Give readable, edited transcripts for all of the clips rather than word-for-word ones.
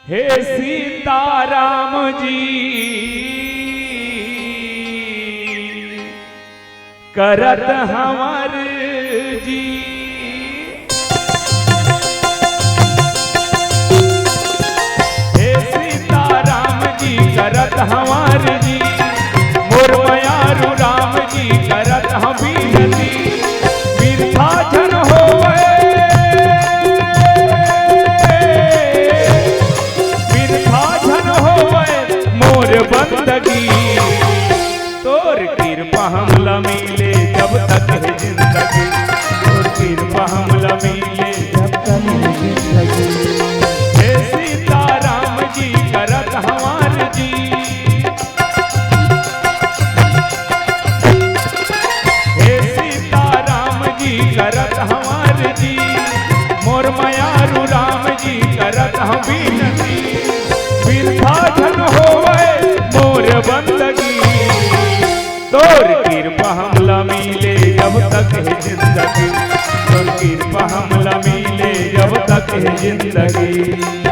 हे सीताराम जी करत हमार जी। हे सीताराम जी करत हमार जी, मोर मयारू राम जी करत हम बीनती। बिरथा जन होवे बंदगी, तोर कृपा हमला मिले जब तक है जिंदगी, तोर कृपा हमला मिले जब तक है जिंदगी। हे सीताराम जी करत हमार जी, हे सीताराम जी करत हमार जी, मोर मयारू राम जी करत हम बीनती। बिरथा जन होवे मोर बंदगी, तोर कृपा हमला मिले जब तक है जिंदगी, तोर कृपा हमला मिले जब तक है जिंदगी।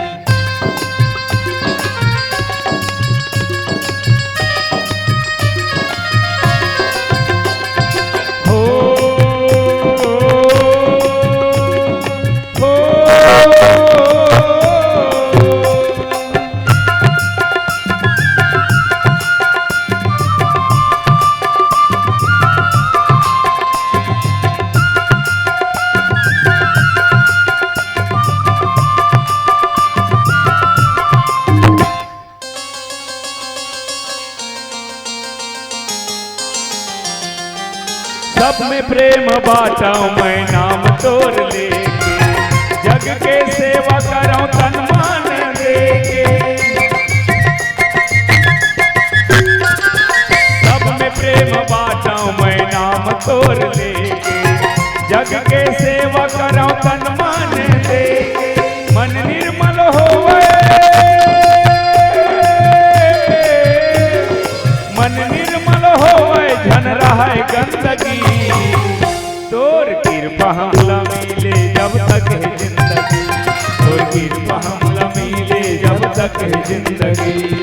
सब में प्रेम बाटाऊं मैं नाम तोर लेके, जग के सेवा कराऊं तन मान देके। सब में प्रेम बाटाऊं मैं नाम तोर लेके, जग के सेवा कराऊं तन मान देके। मन निर्मल होवे, मन निर्मल होवे झन रहा गंदगी, तोर कृपा हमला मिले जब तक है जिंदगी, तोर कृपा हमला मिले जब तक है जिंदगी।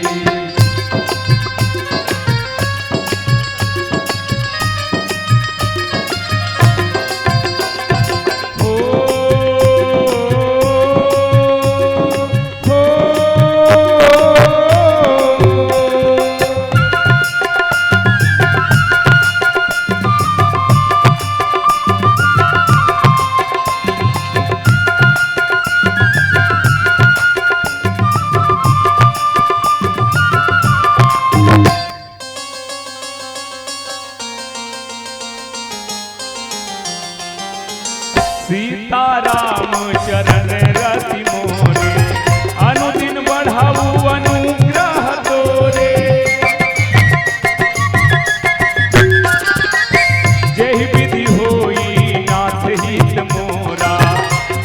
सीताराम चरण रति मोरे, अनुदिन बढ़ाऊ अनुग्रह तोरे। जेहि विधि होई नाथ हित मोरा,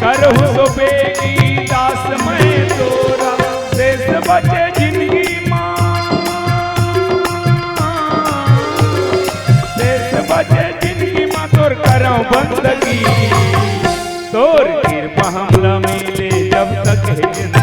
करहु सो बेगी दास मैं तोरा। शेष बचे जिंदगी मां, शेष बचे जिंदगी मां तोर करऊं बंदगी, तोर कृपा हमला मिले जब तक है जिंदगी।